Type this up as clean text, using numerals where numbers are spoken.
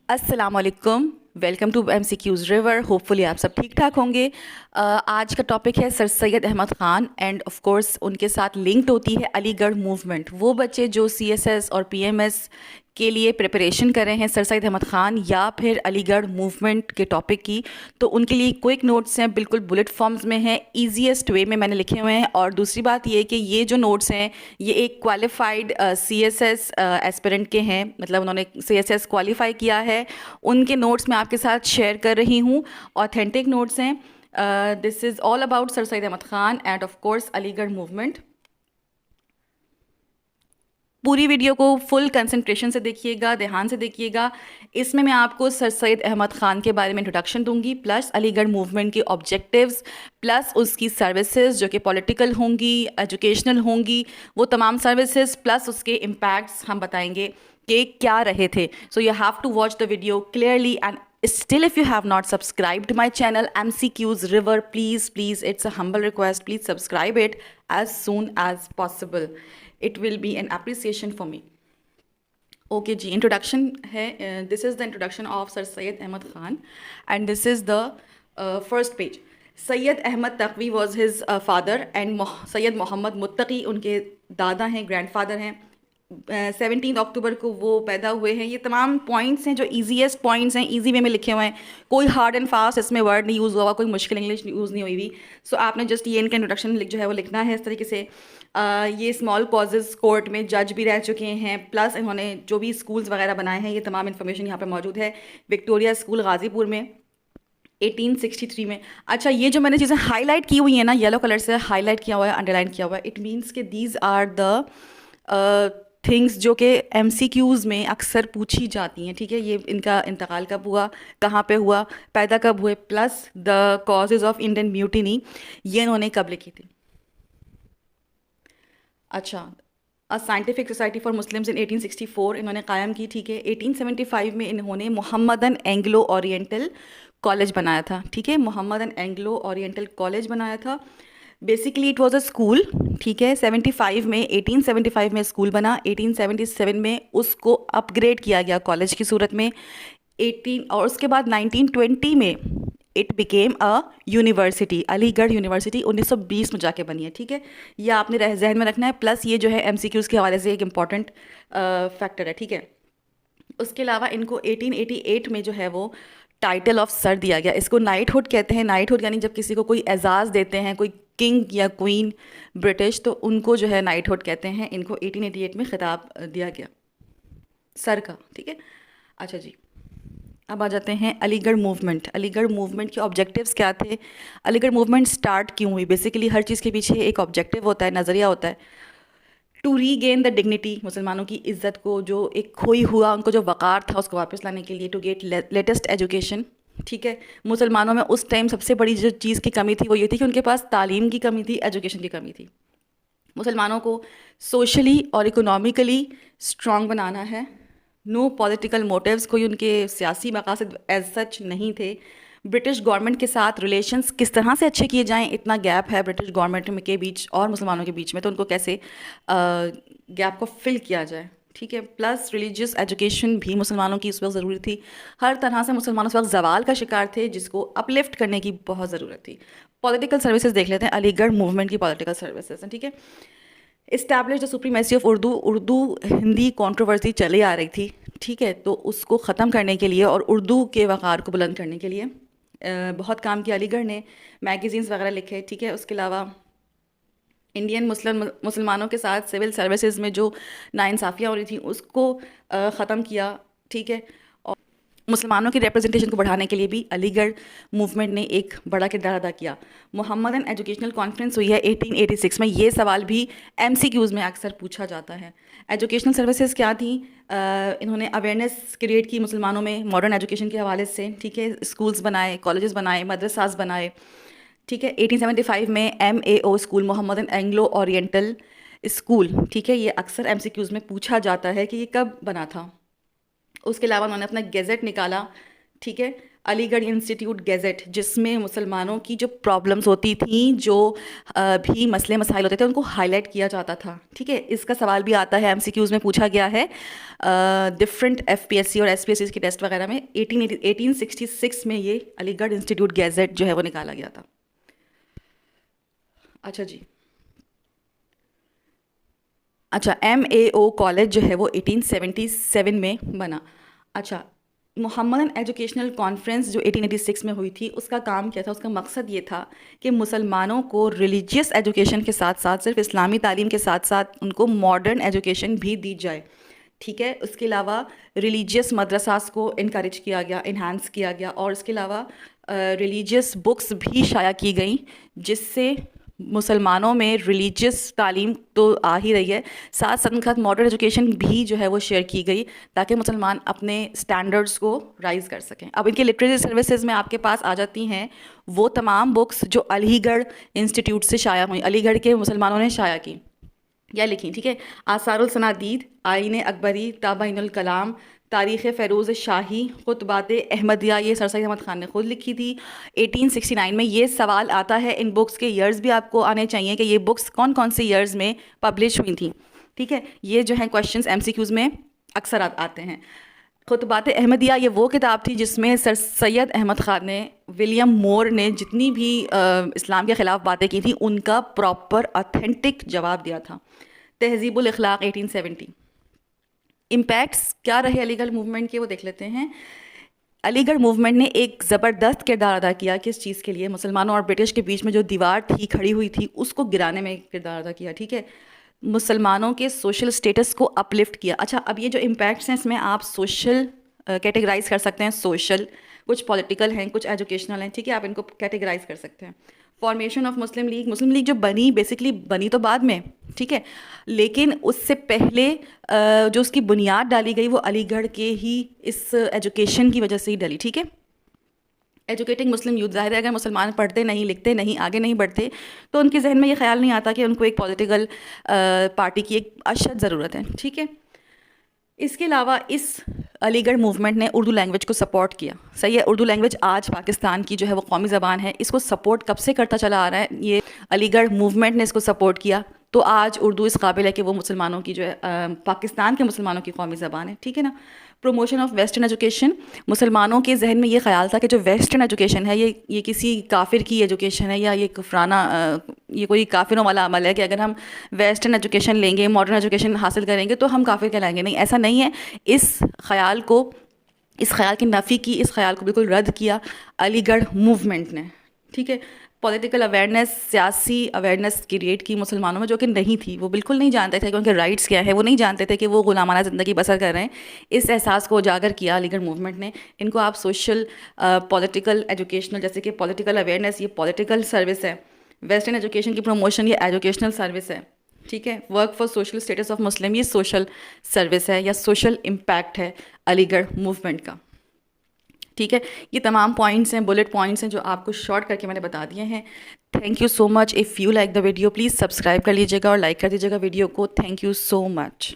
अस्सलाम वालेकुम, welcome to MCQs river. Hopefully आप सब ठीक ठाक होंगे। आज का टॉपिक है sir Syed Ahmad Khan and of course उनके साथ लिंक्ड होती है अलीगढ़ मूवमेंट। वो बच्चे जो CSS और PMS के लिए प्रिपरेशन कर रहे हैं सर सैयद अहमद ख़ान या फिर अलीगढ़ मूवमेंट के टॉपिक की, तो उनके लिए क्विक नोट्स हैं, बिल्कुल बुलेट फॉर्म्स में हैं, ईजीएस्ट वे में मैंने लिखे हुए हैं। और दूसरी बात ये कि ये जो नोट्स हैं ये एक क्वालिफाइड CSS एस्पिरेंट के हैं, मतलब उन्होंने CSS क्वालिफाई किया है, उनके नोट्स मैं आपके साथ शेयर कर रही हूँ। ऑथेंटिक नोट्स हैं। This is all about sir Syed Ahmad Khan and of course Aligarh movement. पूरी वीडियो को फुल कंसंट्रेशन से देखिएगा, ध्यान से देखिएगा। इसमें मैं आपको सर सैयद अहमद ख़ान के बारे में इंट्रोडक्शन दूंगी, प्लस अलीगढ़ मूवमेंट के ऑब्जेक्टिव्स, प्लस उसकी सर्विसेज जो कि पॉलिटिकल होंगी, एजुकेशनल होंगी, वो तमाम सर्विसेज, प्लस उसके इम्पैक्ट्स हम बताएंगे कि क्या रहे थे। So you have to watch the video clearly and still if you have not subscribed my channel MCQs river, please it's a humble request, please subscribe it as soon as possible. It will be an appreciation for me. Okay ji, introduction है। This is the introduction of sir Syed Ahmad Khan and this is the first page. Syed Ahmad Taqvi was his father and Syed Mohammad Muttaqi उनके दादा हैं, grand father हैं। 17 अक्टूबर को वो पैदा हुए हैं। ये तमाम पॉइंट्स हैं जो ईजीएस्ट पॉइंट्स हैं, ईजी वे में लिखे हुए हैं, कोई हार्ड एंड फास्ट इसमें वर्ड नहीं यूज़ हुआ हुआ, कोई मुश्किल इंग्लिश यूज़ नहीं हुई हुई। सो आपने जस्ट ये इनका इंट्रोडक्शन जो है वो लिखना है इस तरीके से। ये स्मॉल कॉजेज़ कोर्ट में जज भी रह चुके हैं, प्लस इन्होंने जो भी स्कूल्स वगैरह बनाए हैं, ये तमाम इन्फॉर्मेशन यहाँ पे मौजूद है। विक्टोरिया स्कूल गाज़ीपुर में 1863 में। अच्छा, ये जो मैंने चीज़ें हाईलाइट की हुई हैं ना, येलो कलर से हाईलाइट किया हुआ है, अंडरलाइन किया हुआ है, इट मीन्स कि दीज आर द थिंग्स जो कि MCQs में अक्सर पूछी जाती हैं। ठीक है, ये इनका इंतकाल कब हुआ, कहाँ पे हुआ, पैदा कब हुए, plus the causes of Indian mutiny ये इन्होंने कब लिखी थी। अच्छा, a scientific society for Muslims in 1864 इन्होंने कायम की। ठीक है, 1875 में इन्होंने मोहम्मदन एंग्लो ओरिएंटल कॉलेज बनाया था। ठीक है, मोहम्मदन एंग्लो ओरिएंटल कॉलेज बनाया था। Basically it was a school. ठीक है, 1875 में स्कूल बना, 1877 में उसको अपग्रेड किया गया कॉलेज की सूरत में, 18 और उसके बाद 1920 में it became a university, Aligarh university 1920 में जाके बनी है। ठीक है, ये आपने जहन में रखना है, प्लस ये जो है MCQs के हवाले से एक इम्पॉर्टेंट फैक्टर है। ठीक है, उसके अलावा इनको 1888 में जो है वो टाइटल ऑफ सर दिया गया। इसको नाइटहुड कहते हैं। नाइटहुड यानी जब किसी को कोई एजाज़ देते हैं, कोई किंग या क्वीन ब्रिटिश, तो उनको जो है नाइटहुड कहते हैं। इनको 1888 में खिताब दिया गया सर का। ठीक है, अच्छा जी, अब आ जाते हैं अलीगढ़ मूवमेंट। अलीगढ़ मूवमेंट के ऑब्जेक्टिव्स क्या थे, अलीगढ़ मूवमेंट स्टार्ट क्यों हुई। बेसिकली हर चीज़ के पीछे एक ऑब्जेक्टिव होता है, नज़रिया होता है। टू रीगेन द डिग्निटी, मुसलमानों की इज़्ज़त को, जो एक खोई हुआ उनको जो वक़ार था उसको वापस लाने के लिए। To get latest education. ठीक है, मुसलमानों में उस टाइम सबसे बड़ी जो चीज़ की कमी थी वो ये थी कि उनके पास तालीम की कमी थी, एजुकेशन की कमी थी। मुसलमानों को सोशली और इकोनॉमिकली स्ट्रॉन्ग बनाना है। नो पॉलिटिकल मोटिव्स, कोई उनके सियासी मकासद एज सच नहीं थे। ब्रिटिश गवर्नमेंट के साथ रिलेशंस किस तरह से अच्छे किए जाएं, इतना गैप है ब्रिटिश गवर्नमेंट के बीच और मुसलमानों के बीच में, तो उनको कैसे गैप को फिल किया जाए। ठीक है, प्लस रिलीजियस एजुकेशन भी मुसलमानों की इस वक्त ज़रूरी थी। हर तरह से मुसलमान उस वक्त जवाल का शिकार थे, जिसको अपलिफ्ट करने की बहुत ज़रूरत थी। पॉलिटिकल सर्विसेज देख लेते हैं, अलीगढ़ मूवमेंट की पॉलिटिकल सर्विसेज हैं। ठीक है, establish the supremacy of Urdu. Urdu Hindi controversy चली आ रही थी। ठीक है, तो उसको ख़त्म करने के लिए और उर्दू के वक़ार को बुलंद करने के लिए बहुत काम किया अलीगढ़ ने, मैगज़ीन्स वगैरह लिखे। ठीक है, उसके अलावा इंडियन मुसलमानों के साथ सिविल सर्विसेज में जो नाइंसाफ़ियाँ हो रही थी उसको ख़त्म किया। ठीक है, और मुसलमानों की रिप्रेजेंटेशन को बढ़ाने के लिए भी अलीगढ़ मूवमेंट ने एक बड़ा किरदार अदा किया। मोहम्मदन एजुकेशनल कॉन्फ्रेंस हुई है 1886 में। ये सवाल भी MCQs में अक्सर पूछा जाता है। एजुकेशनल सर्विसेज क्या थी, इन्होंने अवेयरनेस क्रिएट की मुसलमानों में मॉडर्न एजुकेशन के हवाले से। ठीक है, स्कूल्स बनाए, कॉलेजेस बनाए, मदरसास बनाए। ठीक है, 1875 में MAO school, Mohammedan Anglo oriental school. ठीक है, ये अक्सर MCQs में पूछा जाता है कि ये कब बना था। उसके अलावा उन्होंने अपना गेज़ेट निकाला। ठीक है, علی گڑھ انسٹیٹیوٹ گیزٹ، جس میں مسلمانوں کی جو پرابلمس ہوتی تھیں، جو بھی مسئلے مسائل ہوتے تھے، ان کو ہائی لائٹ کیا جاتا تھا. ٹھیک ہے، اس کا سوال بھی آتا ہے MCQs میں پوچھا گیا ہے ڈفرینٹ FPSC اور SPSC کے ٹیسٹ وغیرہ میں. 1866 میں یہ علی گڑھ انسٹیٹیوٹ گیزٹ جو ہے وہ نکالا گیا تھا. اچھا جی، اچھا MAO کالج جو ہے وہ 1877 میں بنا. اچھا، محمدن ایجوکیشنل کانفرنس جو 1886 میں ہوئی تھی، اس کا کام کیا تھا؟ اس کا مقصد یہ تھا کہ مسلمانوں کو ریلیجیس ایجوکیشن کے ساتھ ساتھ، صرف اسلامی تعلیم کے ساتھ ساتھ، ان کو ماڈرن ایجوکیشن بھی دی جائے. ٹھیک ہے، اس کے علاوہ ریلیجیس مدرساس کو انکریج کیا گیا، انہانس کیا گیا، اور اس کے علاوہ ریلیجیس بکس بھی شائع کی گئیں، جس سے مسلمانوں میں ریلیجیس تعلیم تو آ ہی رہی ہے، ساتھ ساتھ ماڈرن ایجوکیشن بھی جو ہے وہ شیئر کی گئی، تاکہ مسلمان اپنے اسٹینڈرڈس کو رائز کر سکیں. اب ان کے لٹریچر سروسز میں آپ کے پاس آ جاتی ہیں وہ تمام بکس جو علی گڑھ انسٹیٹیوٹ سے شائع ہوئیں، علی گڑھ کے مسلمانوں نے شائع کی یا لکھی. ٹھیک ہے، آثار الصنادید، آئین اکبری، تابعین الکلام، تاریخ فیروز شاہی، خطبات احمدیہ، یہ سر سید احمد خان نے خود لکھی تھی 1869 میں. یہ سوال آتا ہے، ان بکس کے ایئرز بھی آپ کو آنے چاہیے کہ یہ بکس کون کون سے ایئرز میں پبلش ہوئی تھیں. ٹھیک ہے، یہ جو ہیں کوشچنس MCQs میں اکثر آتے ہیں. خطبات احمدیہ یہ وہ کتاب تھی جس میں سر سید احمد خان نے، ولیم مور نے جتنی بھی اسلام کے خلاف باتیں کی تھیں، ان کا پراپر اتھینٹک جواب دیا تھا. تہذیب الاخلاق 1870. امپیکٹس کیا رہے علی گڑھ موومنٹ کے، وہ دیکھ لیتے ہیں. علی گڑھ موومنٹ نے ایک زبردست کردار ادا کیا کس چیز کے لیے؟ مسلمانوں اور برٹش کے بیچ میں جو دیوار تھی کھڑی ہوئی تھی، اس کو گرانے میں کردار ادا کیا. ٹھیک ہے، مسلمانوں کے سوشل اسٹیٹس کو اپلفٹ کیا. اچھا، اب یہ جو امپیکٹس ہیں، اس میں آپ سوشل کیٹیگرائز کر سکتے ہیں. سوشل، کچھ پولیٹیکل ہیں، کچھ ایجوکیشنل ہیں. ٹھیک ہے، آپ ان کو کیٹیگرائز کر سکتے ہیں. Formation of Muslim league, Muslim league جو بنی، بیسکلی بنی تو بعد میں، ٹھیک ہے، لیکن اس سے پہلے جو اس کی بنیاد ڈالی گئی وہ علی گڑھ کے ہی اس ایجوکیشن کی وجہ سے ہی ڈلی. ٹھیک ہے، ایجوکیٹنگ مسلم یوتھ، ظاہر ہے اگر مسلمان پڑھتے نہیں، لکھتے نہیں، آگے نہیں بڑھتے، تو ان کے ذہن میں یہ خیال نہیں آتا کہ ان کو ایک پولیٹیکل پارٹی کی ایک اشد ضرورت ہے. ٹھیک ہے، اس کے علاوہ اس علی گڑھ موومنٹ نے اردو لینگویج کو سپورٹ کیا. صحیح ہے، اردو لینگویج آج پاکستان کی جو ہے وہ قومی زبان ہے. اس کو سپورٹ کب سے کرتا چلا آ رہا ہے؟ یہ علی گڑھ موومنٹ نے اس کو سپورٹ کیا، تو آج اردو اس قابل ہے کہ وہ مسلمانوں کی جو ہے پاکستان کے مسلمانوں کی قومی زبان ہے. ٹھیک ہے نا. پروموشن آف ویسٹرن ایجوکیشن، مسلمانوں کے ذہن میں یہ خیال تھا کہ جو ویسٹرن ایجوکیشن ہے یہ کسی کافر کی ایجوکیشن ہے، یا یہ کفرانہ، یہ کوئی کافروں والا عمل ہے کہ اگر ہم ویسٹرن ایجوکیشن لیں گے، ماڈرن ایجوکیشن حاصل کریں گے تو ہم کافر کہلائیں گے. نہیں، ایسا نہیں ہے. اس خیال کی نفی کی، اس خیال کو بالکل رد کیا علی گڑھ موومنٹ نے. ٹھیک ہے، پولیٹیکل اویئرنیس، سیاسی اویئرنیس کریٹ کی مسلمانوں میں، جو کہ نہیں تھی. وہ بالکل نہیں جانتے تھے کہ ان کے رائٹس کیا ہے، وہ نہیں جانتے تھے کہ وہ غلامانہ زندگی بسر کر رہے ہیں. اس احساس کو اجاگر کیا علی گڑھ موومنٹ نے. ان کو آپ سوشل، پولیٹیکل، ایجوکیشنل، جیسے کہ پولیٹیکل اویئرنیس یہ پولیٹیکل سروس ہے، ویسٹرن ایجوکیشن کی پروموشن یہ ایجوکیشنل سروس ہے. ٹھیک ہے، work for social status of Muslim یہ سوشل سروس ہے یا سوشل امپیکٹ ہے علی گڑھ موومنٹ کا. ٹھیک ہے، یہ تمام پوائنٹس ہیں، بلٹ پوائنٹس ہیں جو آپ کو شارٹ کر کے میں نے بتا دیے ہیں. Thank you so much. If you like the video please subscribe کر لیجیے گا اور لائک کر دیجیے گا ویڈیو کو. Thank you so much.